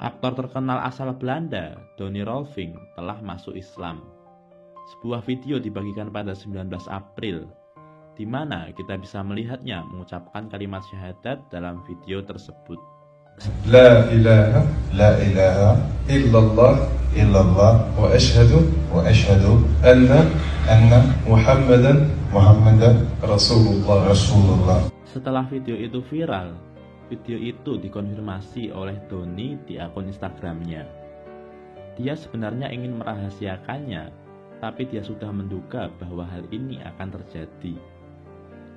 Aktor terkenal asal Belanda, Donnie Roelvink, telah masuk Islam. Sebuah video dibagikan pada 19 April, di mana kita bisa melihatnya mengucapkan kalimat syahadat dalam video tersebut. La ilaha illallah wa ashhadu anna Muhammadan Rasulullah. Setelah video itu viral, video itu dikonfirmasi oleh Donnie di akun Instagramnya. Dia sebenarnya ingin merahasiakannya, tapi dia sudah menduga bahwa hal ini akan terjadi.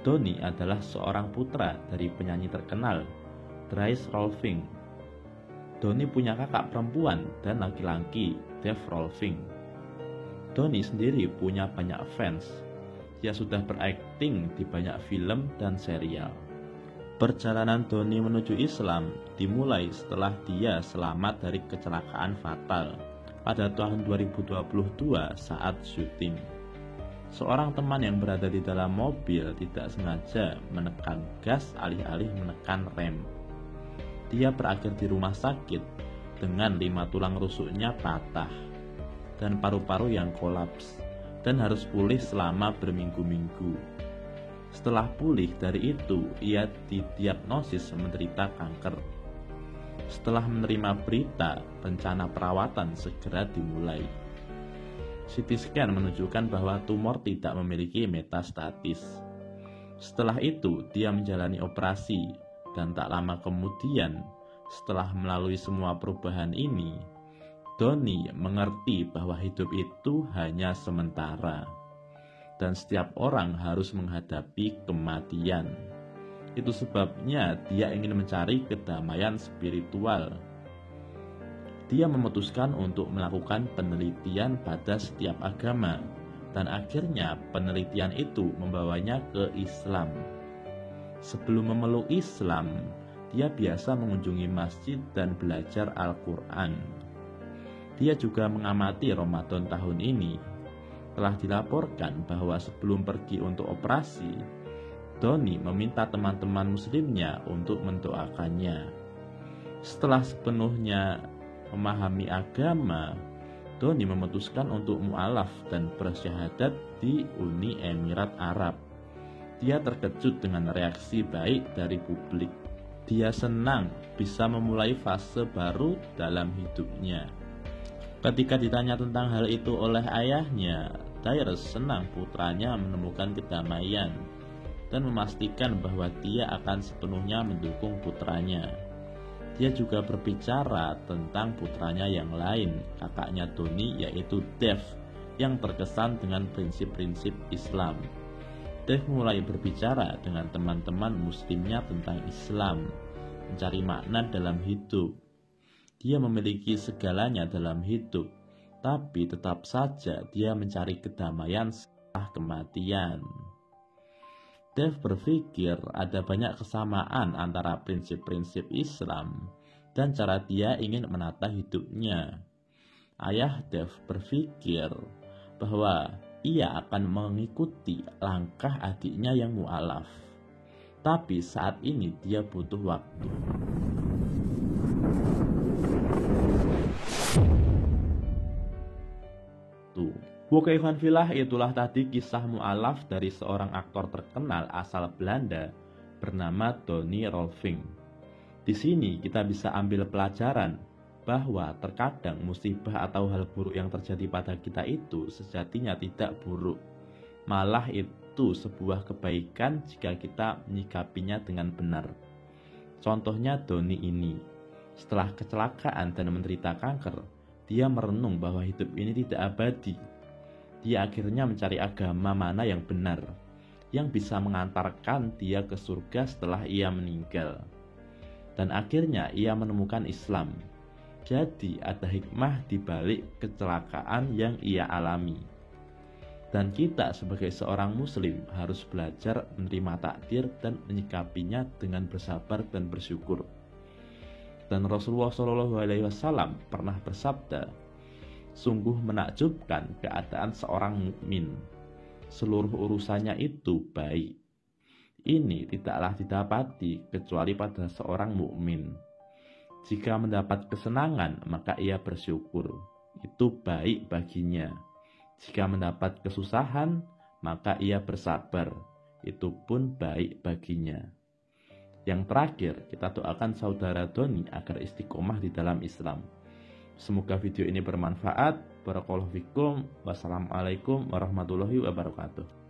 Donnie adalah seorang putra dari penyanyi terkenal, Dries Roelvink. Donnie punya kakak perempuan dan laki-laki, Dave Roelvink. Donnie sendiri punya banyak fans. Dia sudah berakting di banyak film dan serial. Perjalanan Donnie menuju Islam dimulai setelah dia selamat dari kecelakaan fatal pada tahun 2022 saat syuting. Seorang teman yang berada di dalam mobil tidak sengaja menekan gas alih-alih menekan rem. Dia berakhir di rumah sakit dengan 5 tulang rusuknya patah dan paru-paru yang kolaps dan harus pulih selama berminggu-minggu. Setelah pulih dari itu, ia didiagnosis menderita kanker. Setelah menerima berita, rencana perawatan segera dimulai. CT scan menunjukkan bahwa tumor tidak memiliki metastatis. Setelah itu, dia menjalani operasi, dan tak lama kemudian, setelah melalui semua perubahan ini, Donnie mengerti bahwa hidup itu hanya sementara, dan setiap orang harus menghadapi kematian. Itu sebabnya dia ingin mencari kedamaian spiritual. Dia memutuskan untuk melakukan penelitian pada setiap agama, dan akhirnya penelitian itu membawanya ke Islam. Sebelum memeluk Islam, dia biasa mengunjungi masjid dan belajar Al-Quran. Dia juga mengamati Ramadan tahun ini. Telah dilaporkan bahwa sebelum pergi untuk operasi, Donnie meminta teman-teman muslimnya untuk mendoakannya. Setelah sepenuhnya memahami agama, Donnie memutuskan untuk mu'alaf dan bersyahadat di Uni Emirat Arab. Dia terkejut dengan reaksi baik dari publik. Dia senang bisa memulai fase baru dalam hidupnya. Ketika ditanya tentang hal itu oleh ayahnya, Dries senang putranya menemukan kedamaian dan memastikan bahwa dia akan sepenuhnya mendukung putranya. Dia juga berbicara tentang putranya yang lain, kakaknya Donnie, yaitu Dave, yang terkesan dengan prinsip-prinsip Islam. Dave mulai berbicara dengan teman-teman muslimnya tentang Islam, mencari makna dalam hidup. Dia memiliki segalanya dalam hidup, tapi tetap saja dia mencari kedamaian setelah kematian. Dave berpikir ada banyak kesamaan antara prinsip-prinsip Islam dan cara dia ingin menata hidupnya. Ayah Dave berpikir bahwa ia akan mengikuti langkah adiknya yang mu'alaf. Tapi saat ini dia butuh waktu. Oke Ivan Villa, itulah tadi kisah mu'alaf dari seorang aktor terkenal asal Belanda bernama Donnie Roelvink. Di sini kita bisa ambil pelajaran bahwa terkadang musibah atau hal buruk yang terjadi pada kita itu sejatinya tidak buruk. Malah itu sebuah kebaikan jika kita menyikapinya dengan benar. Contohnya Donnie ini. Setelah kecelakaan dan menderita kanker, dia merenung bahwa hidup ini tidak abadi. Dia akhirnya mencari agama mana yang benar, yang bisa mengantarkan dia ke surga setelah ia meninggal. Dan akhirnya ia menemukan Islam. Jadi ada hikmah di balik kecelakaan yang ia alami. Dan kita sebagai seorang muslim harus belajar menerima takdir dan menyikapinya dengan bersabar dan bersyukur. Dan Rasulullah SAW pernah bersabda, sungguh menakjubkan keadaan seorang mukmin. Seluruh urusannya itu baik. Ini tidaklah didapati kecuali pada seorang mukmin. Jika mendapat kesenangan, maka ia bersyukur. Itu baik baginya. Jika mendapat kesusahan, maka ia bersabar. Itu pun baik baginya. Yang terakhir, kita doakan saudara Doni agar istiqomah di dalam Islam. Semoga video ini bermanfaat. Barakallahu fikum. Wassalamualaikum warahmatullahi wabarakatuh.